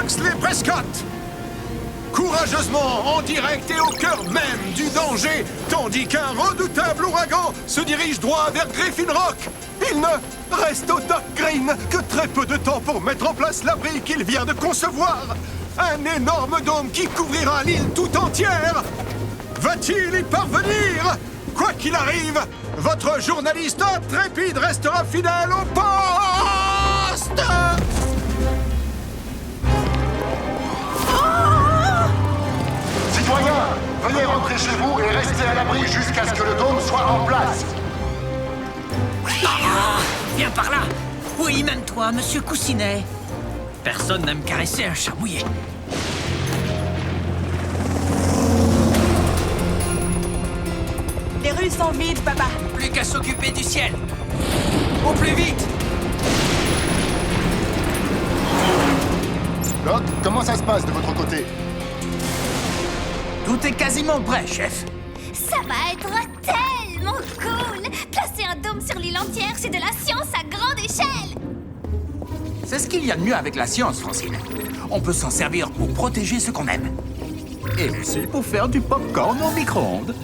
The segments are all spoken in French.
Huxley Prescott. Courageusement en direct et au cœur même du danger, tandis qu'un redoutable ouragan se dirige droit vers Griffin Rock. Il ne reste au Doc Green que très peu de temps pour mettre en place l'abri qu'il vient de concevoir. Un énorme dôme qui couvrira l'île tout entière. Va-t-il y parvenir? Quoi qu'il arrive, votre journaliste intrépide restera fidèle au poste. Citoyens, veuillez rentrer chez vous et rester à l'abri jusqu'à ce que le dôme soit en place. Ah, viens par là. Oui, même toi, monsieur Coussinet. Personne n'aime caresser un chat mouillé. Les rues sont vides, papa. Plus qu'à s'occuper du ciel. Au plus vite. Doc, comment ça se passe de votre côté? Tout est quasiment prêt, chef. Ça va être tellement cool! Placer un dôme sur l'île entière, c'est de la science à grande échelle! C'est ce qu'il y a de mieux avec la science, Francine. On peut s'en servir pour protéger ce qu'on aime. Et aussi pour faire du pop-corn au micro-ondes.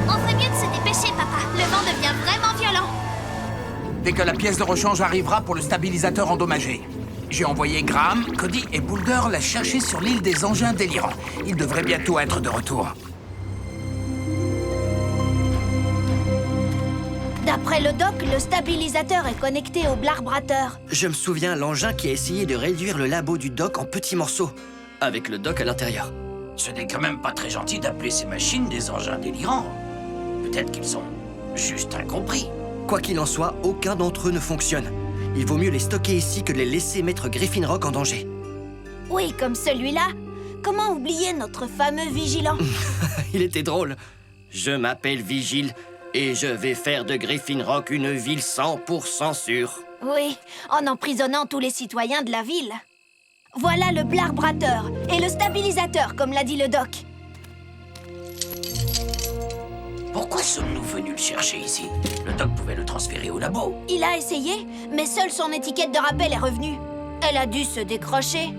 On ferait mieux de se dépêcher, papa. Le vent devient vraiment violent. Dès que la pièce de rechange arrivera pour le stabilisateur endommagé. J'ai envoyé Graham, Cody et Boulder la chercher sur l'île des engins délirants. Ils devraient bientôt être de retour. D'après le doc, le stabilisateur est connecté au blarbrateur. Je me souviens l'engin qui a essayé de réduire le labo du doc en petits morceaux, avec le doc à l'intérieur. Ce n'est quand même pas très gentil d'appeler ces machines des engins délirants. Peut-être qu'ils sont juste incompris. Quoi qu'il en soit, aucun d'entre eux ne fonctionne. Il vaut mieux les stocker ici que de les laisser mettre Griffin Rock en danger. Oui, comme celui-là. Comment oublier notre fameux vigilant? Il était drôle. Je m'appelle Vigile et je vais faire de Griffin Rock une ville 100% sûre. Oui, en emprisonnant tous les citoyens de la ville. Voilà le blarbrateur et le stabilisateur, comme l'a dit le doc. Pourquoi sommes-nous venus le chercher ici? Le doc pouvait le transférer au labo. Il a essayé, mais seule son étiquette de rappel est revenue. Elle a dû se décrocher.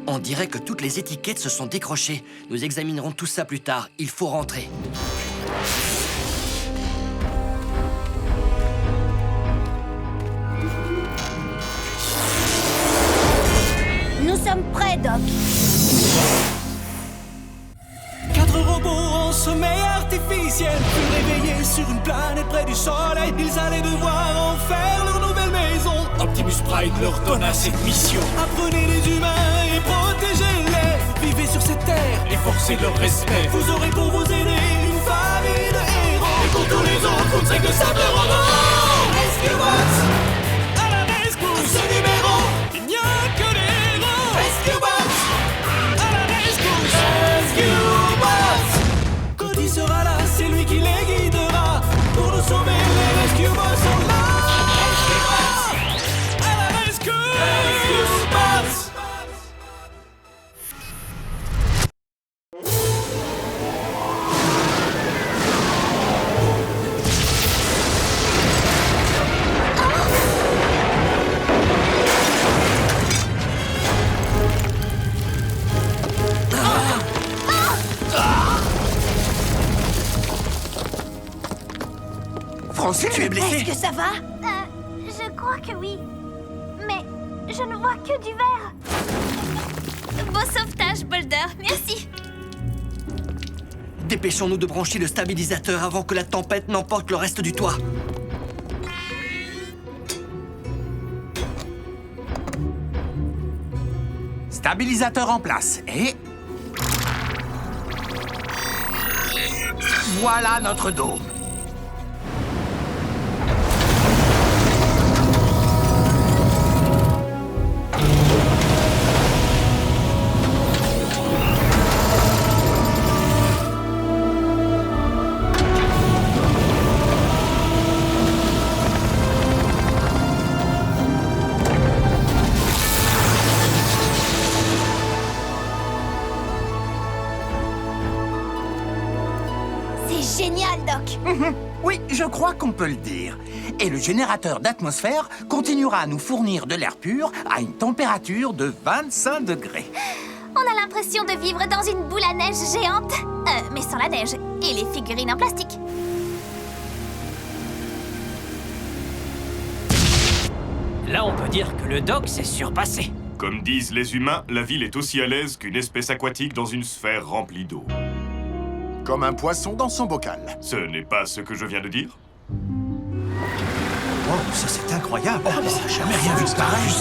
On dirait que toutes les étiquettes se sont décrochées. Nous examinerons tout ça plus tard. Il faut rentrer. Nous sommes prêts, Doc. 4 robots en sommeil artificiel, plus réveillés sur une planète près du soleil. Ils allaient devoir en faire leur nouvelle maison. Optimus Prime leur donna cette mission. Apprenez les humains et protégez-les. Vivez sur cette terre et forcez leur respect. Vous aurez pour vous aider une famille de héros. Et pour tous les autres, vous ne serez que simples robots. Rescue Bots, à la rescousse. À ce numéro, il n'y a que des héros. Rescue Bots, à la rescousse. Rescue Cody sera là, c'est lui qui les guidera. Pour nous sauver, les Rescue Bots sont là. Rescue Bots, à la rescue. Rescue Bots. Francine, tu es blessée? Est-ce que ça va? Je crois que oui. Mais je ne vois que du vert. Beau sauvetage, Boulder. Merci. Dépêchons-nous de brancher le stabilisateur avant que la tempête n'emporte le reste du toit. Stabilisateur en place. Et... voilà notre dôme. C'est génial, Doc. Oui, je crois qu'on peut le dire. Et le générateur d'atmosphère continuera à nous fournir de l'air pur à une température de 25 degrés. On a l'impression de vivre dans une boule à neige géante. Mais sans la neige. Et les figurines en plastique. Là, on peut dire que le doc s'est surpassé. Comme disent les humains, la ville est aussi à l'aise qu'une espèce aquatique dans une sphère remplie d'eau. Comme un poisson dans son bocal. Ce n'est pas ce que je viens de dire? Oh, ça c'est incroyable. Ça n'a jamais rien vu pareil.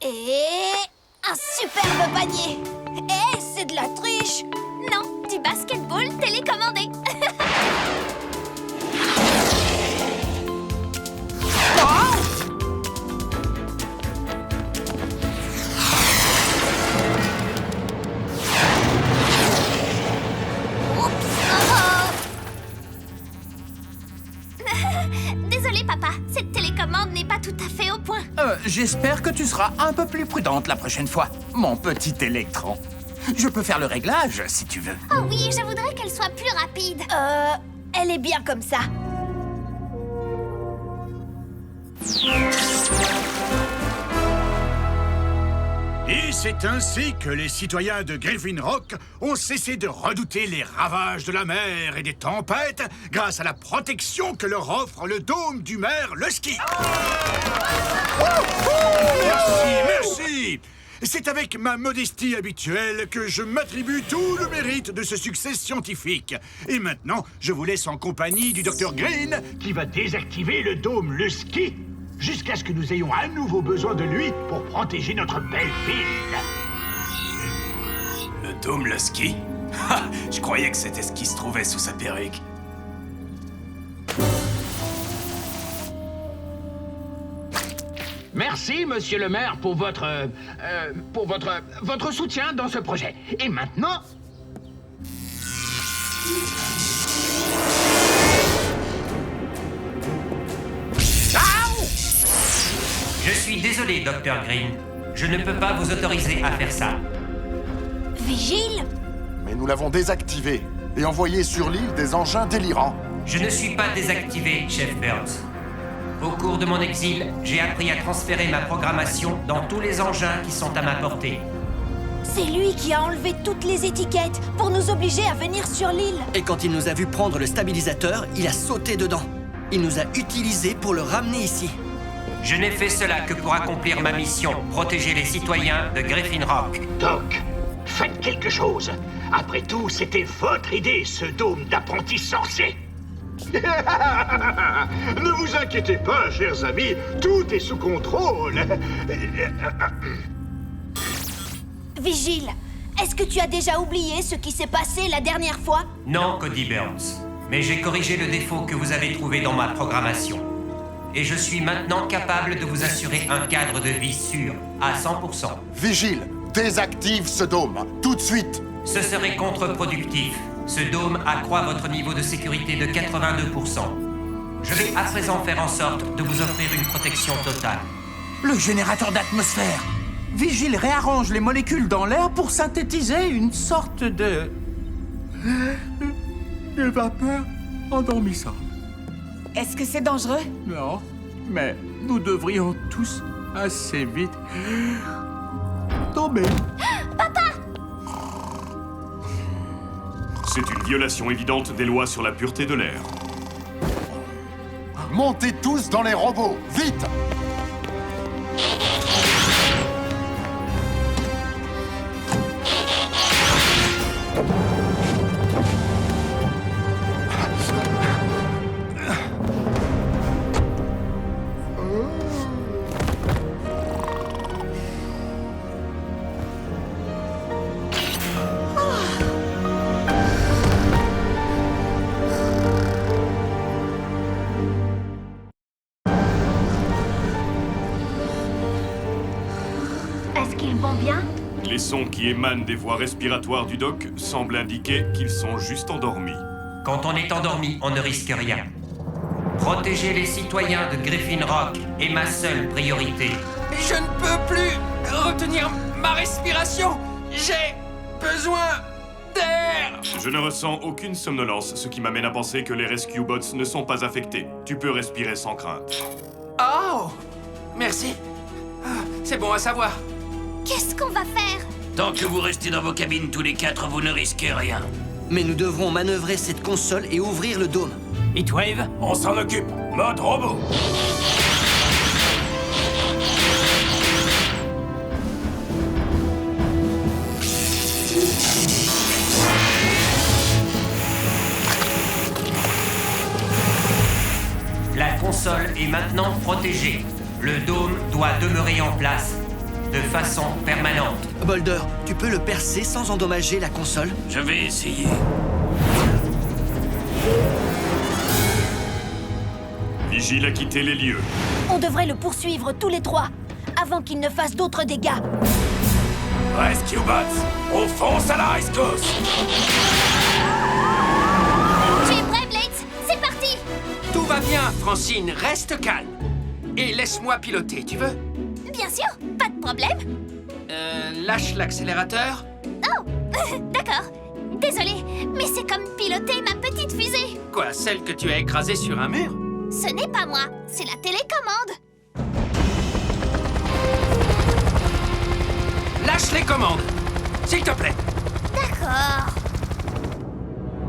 Et un superbe panier. Eh, c'est de la triche. Non, du basketball télécommandé. Désolé, papa. Cette télécommande n'est pas tout à fait au point. J'espère que tu seras un peu plus prudente la prochaine fois, mon petit électron. Je peux faire le réglage, si tu veux. Oh oui, je voudrais qu'elle soit plus rapide. Elle est bien comme ça. Et c'est ainsi que les citoyens de Griffin Rock ont cessé de redouter les ravages de la mer et des tempêtes grâce à la protection que leur offre le dôme du maire Lusky. Merci. C'est avec ma modestie habituelle que je m'attribue tout le mérite de ce succès scientifique. Et maintenant, je vous laisse en compagnie du Dr Green qui va désactiver le dôme Lusky jusqu'à ce que nous ayons à nouveau besoin de lui pour protéger notre belle ville. Le dôme Lusky? Je croyais que c'était ce qui se trouvait sous sa perruque. Merci, monsieur le maire, pour votre soutien dans ce projet. Et maintenant... Je suis désolé, Dr Green. Je ne peux pas vous autoriser à faire ça. Vigile? Mais nous l'avons désactivé et envoyé sur l'île des engins délirants. Je ne suis pas désactivé, Chef Burns. Au cours de mon exil, j'ai appris à transférer ma programmation dans tous les engins qui sont à ma portée. C'est lui qui a enlevé toutes les étiquettes pour nous obliger à venir sur l'île. Et quand il nous a vu prendre le stabilisateur, il a sauté dedans. Il nous a utilisés pour le ramener ici. Je n'ai fait cela que pour accomplir ma mission, protéger les citoyens de Griffin Rock. Doc, faites quelque chose. Après tout, c'était votre idée, ce dôme d'apprenti sorcier. Ne vous inquiétez pas, chers amis, tout est sous contrôle. Vigile, est-ce que tu as déjà oublié ce qui s'est passé la dernière fois? Non, Cody Burns. Mais j'ai corrigé le défaut que vous avez trouvé dans ma programmation. Et je suis maintenant capable de vous assurer un cadre de vie sûr, à 100%. Vigile, désactive ce dôme, tout de suite. Ce serait contre-productif. Ce dôme accroît votre niveau de sécurité de 82%. Je vais à présent faire en sorte de vous offrir une protection totale. Le générateur d'atmosphère. Vigile réarrange les molécules dans l'air pour synthétiser une sorte de vapeur endormissante. Est-ce que c'est dangereux? Non, mais nous devrions tous assez vite tomber. Papa! C'est une violation évidente des lois sur la pureté de l'air. Montez tous dans les robots, vite! Est-ce qu'ils vont bien? Les sons qui émanent des voies respiratoires du doc semblent indiquer qu'ils sont juste endormis. Quand on est endormi, on ne risque rien. Protéger les citoyens de Griffin Rock est ma seule priorité. Je ne peux plus retenir ma respiration. J'ai besoin d'air. Je ne ressens aucune somnolence, ce qui m'amène à penser que les Rescue Bots ne sont pas affectés. Tu peux respirer sans crainte. Oh, merci. C'est bon à savoir. Qu'est-ce qu'on va faire? Tant que vous restez dans vos cabines tous les 4, vous ne risquez rien. Mais nous devrons manœuvrer cette console et ouvrir le dôme. Heatwave, on s'en occupe. Mode robot. La console est maintenant protégée. Le dôme doit demeurer en place, de façon permanente. Boulder, tu peux le percer sans endommager la console? Je vais essayer. Vigile a quitté les lieux. On devrait le poursuivre tous les trois, avant qu'il ne fasse d'autres dégâts. Rescue Bots, on fonce à la Ice Coast. Tu es prêt, Blades? C'est parti! Tout va bien, Francine. Reste calme. Et laisse-moi piloter, tu veux? Bien sûr, pas de problème. Lâche l'accélérateur. Oh, d'accord. Désolée, mais c'est comme piloter ma petite fusée. Quoi, celle que tu as écrasée sur un mur? Ce n'est pas moi, c'est la télécommande. Lâche les commandes, s'il te plaît. D'accord.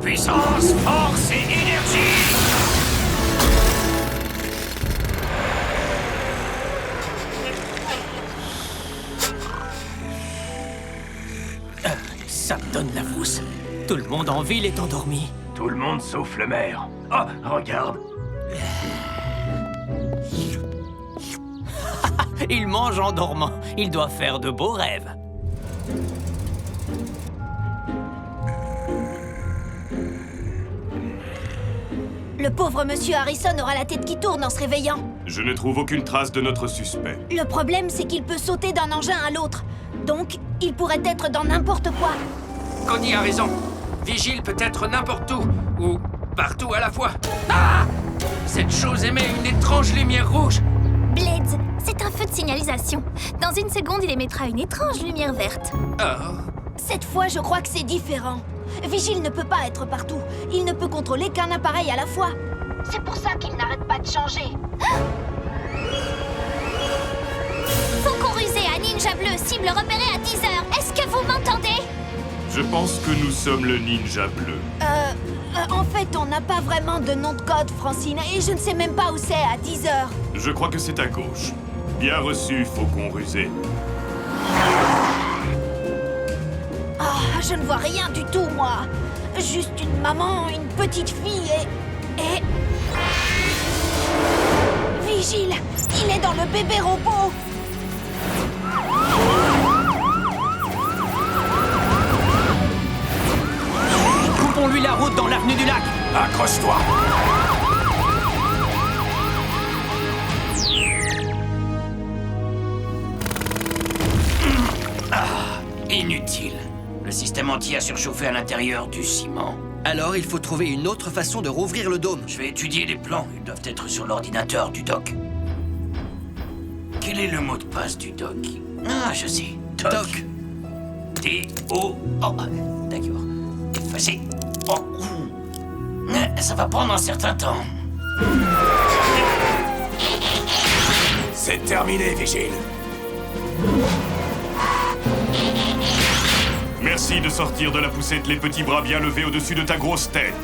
Puissance, force et énergie! Ça me donne la frousse. Tout le monde en ville est endormi. Tout le monde sauf le maire. Oh, regarde. Il mange en dormant. Il doit faire de beaux rêves. Le pauvre monsieur Harrison aura la tête qui tourne en se réveillant. Je ne trouve aucune trace de notre suspect. Le problème, c'est qu'il peut sauter d'un engin à l'autre. Donc, il pourrait être dans n'importe quoi. Connie a raison. Vigile peut être n'importe où, ou partout à la fois. Ah! Cette chose émet une étrange lumière rouge. Blades, c'est un feu de signalisation. Dans une seconde, il émettra une étrange lumière verte. Oh. Cette fois, je crois que c'est différent. Vigile ne peut pas être partout. Il ne peut contrôler qu'un appareil à la fois. C'est pour ça qu'il n'arrête pas de changer. Faucon rusé à Ninja Bleu, cible repérée à 10 heures. Est-ce que vous m'entendez? Je pense que nous sommes le Ninja Bleu. En fait, on n'a pas vraiment de nom de code, Francine, et je ne sais même pas où c'est à 10 heures. Je crois que c'est à gauche. Bien reçu, Faucon rusé. Ah, je ne vois rien du tout, moi. Juste une maman, une petite fille et... Vigile, il est dans le bébé robot. Coupons-lui la route dans l'avenue du lac. Accroche-toi. Inutile. Le système entier a surchauffé à l'intérieur du ciment. Alors, il faut trouver une autre façon de rouvrir le dôme. Je vais étudier les plans. Ils doivent être sur l'ordinateur du doc. Quel est le mot de passe du doc? Ah, je sais. Doc. T-O... Oh, d'accord. Effacer. Oh. Ça va prendre un certain temps. C'est terminé, Vigile. Merci de sortir de la poussette les petits bras bien levés au-dessus de ta grosse tête.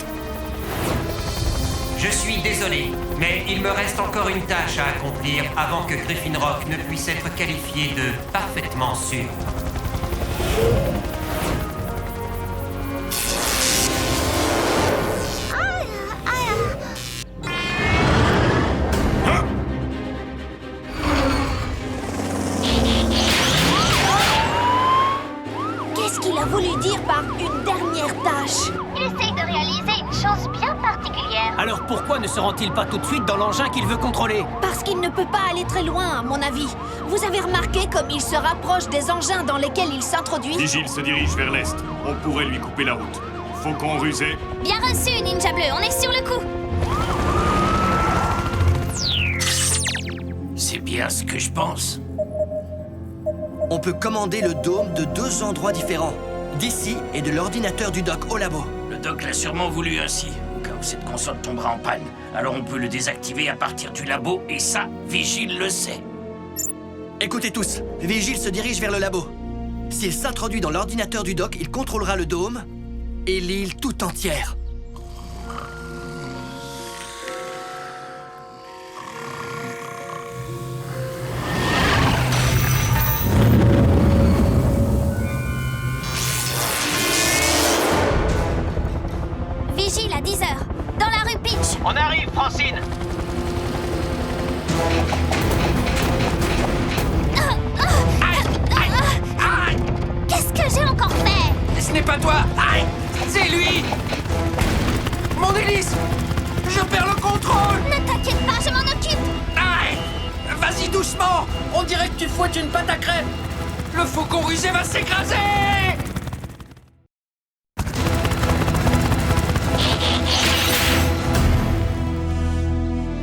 Je suis désolé, mais il me reste encore une tâche à accomplir avant que Griffin Rock ne puisse être qualifié de parfaitement sûr. Qu'est-ce qu'il a voulu dire par une dernière tâche? Il essaye de réaliser une chose bien particulière. Alors pourquoi ne se rend-il pas tout de suite dans l'engin qu'il veut contrôler? Parce qu'il ne peut pas aller très loin, à mon avis. Vous avez remarqué comme il se rapproche des engins dans lesquels il s'introduit? Vigile se dirige vers l'est. On pourrait lui couper la route. Faucon rusé. Bien reçu, Ninja Bleu, on est sur le coup. C'est bien ce que je pense. On peut commander le dôme de 2 endroits différents. D'ici et de l'ordinateur du doc au labo. Le doc l'a sûrement voulu ainsi, au cas où cette console tombera en panne. Alors on peut le désactiver à partir du labo, et ça, Vigile le sait. Écoutez tous, Vigile se dirige vers le labo. S'il s'introduit dans l'ordinateur du doc, il contrôlera le dôme et l'île tout entière. Vigile à 10h, dans la rue Peach. On arrive, Francine. Qu'est-ce que j'ai encore fait? Ce n'est pas toi. Aïe, c'est lui. Mon hélice. Je perds le contrôle. Ne t'inquiète pas, je m'en occupe. Aïe. Vas-y doucement. On dirait que tu fouettes une pâte à crêpes. Le faucon rusé va s'écraser.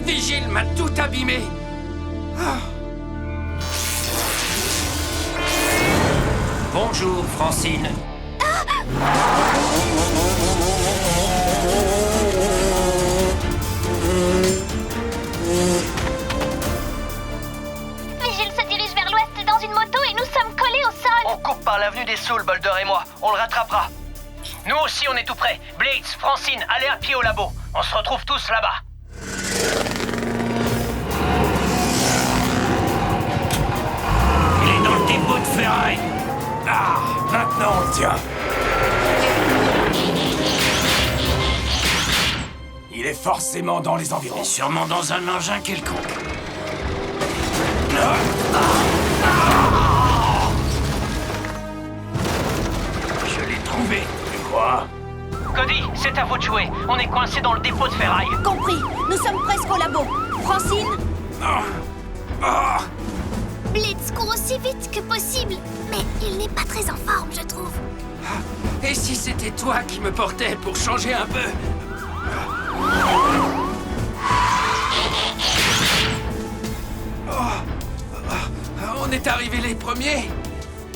Vigile m'a tout abîmé. Bonjour, Francine. Vigile se dirige vers l'ouest dans une moto et nous sommes collés au sol. On coupe par l'avenue des Saules, Boulder et moi. On le rattrapera. Nous aussi, on est tout prêts. Blades, Francine, allez à pied au labo. On se retrouve tous là-bas. Il est dans le dépôt de ferraille. Ah, maintenant on le tient. Il est forcément dans les environs. Et sûrement dans un engin quelconque. Je l'ai trouvé. Tu crois? Cody, c'est à vous de jouer. On est coincé dans le dépôt de ferraille. Compris. Nous sommes presque au labo. Francine? Blitz court aussi vite que possible, mais il n'est pas très en forme, je trouve. Et si c'était toi qui me portais pour changer un peu? On est arrivés les premiers.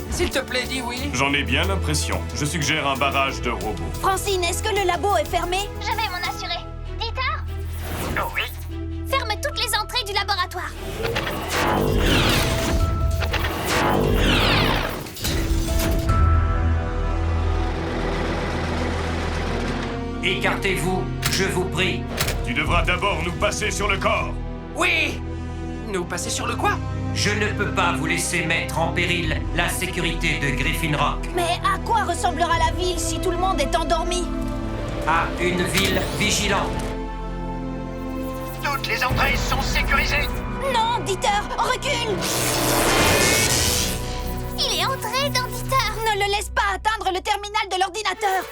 S'il te plaît, dis oui. J'en ai bien l'impression. Je suggère un barrage de robots. Francine, est-ce que le labo est fermé? Je vais m'en assurer. Dieter? Oui. Ferme toutes les entrées du laboratoire. Écartez-vous, je vous prie. Tu devras d'abord nous passer sur le corps. Oui. Nous passer sur le quoi? Je ne peux pas vous laisser mettre en péril la sécurité de Griffin Rock. Mais à quoi ressemblera la ville si tout le monde est endormi? À une ville vigilante. Toutes les entrées sont sécurisées. Non, Dieter, recule! Il est entré dans Dieter. Ne le laisse pas atteindre le terminal de l'ordinateur.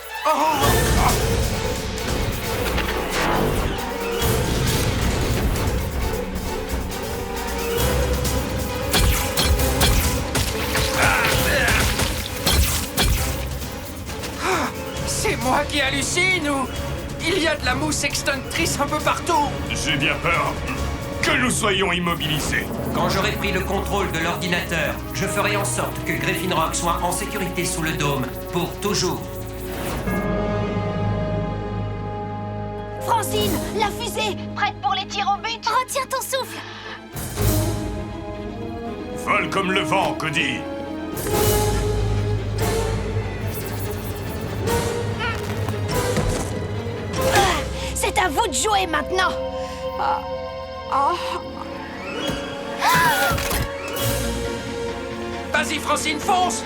C'est moi qui hallucine ou il y a de la mousse extinctrice un peu partout? J'ai bien peur que nous soyons immobilisés. Quand j'aurai pris le contrôle de l'ordinateur, je ferai en sorte que Griffin Rock soit en sécurité sous le dôme, pour toujours. Francine, la fusée, prête pour les tirs au but. Retiens ton souffle. Vole comme le vent, Cody. C'est à vous de jouer maintenant. Vas-y, Francine, fonce!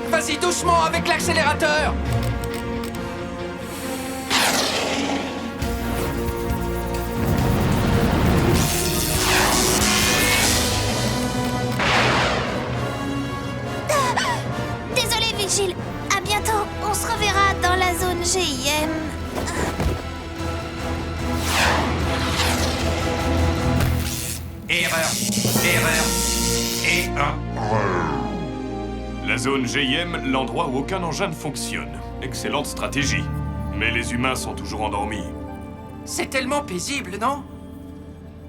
Vas-y doucement avec l'accélérateur! Désolé, Vigile. À bientôt. On se reverra dans la zone GIM. Erreur, et un. La zone GIM, l'endroit où aucun engin ne fonctionne. Excellente stratégie. Mais les humains sont toujours endormis. C'est tellement paisible, non?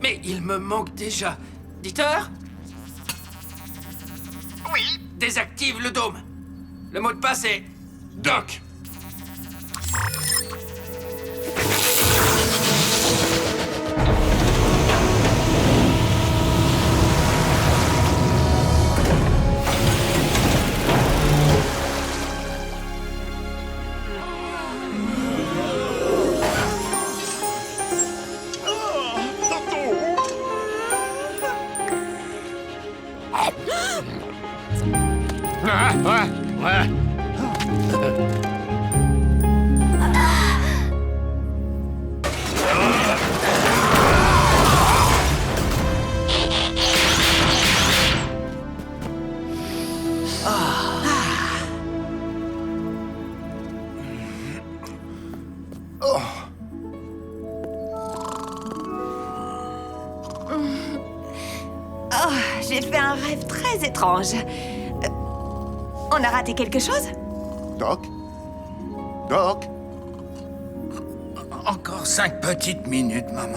Mais il me manque déjà. Dieter? Oui? Désactive le dôme. Le mot de passe est... Doc. Oh, j'ai fait un rêve très étrange. On a raté quelque chose? Doc? Doc? Encore 5 petites minutes, maman.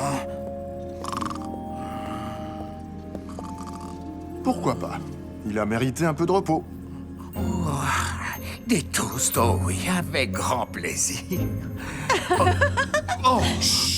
Pourquoi pas? Il a mérité un peu de repos. Oh, des toasts, oh oui, avec grand plaisir. Oh, chut.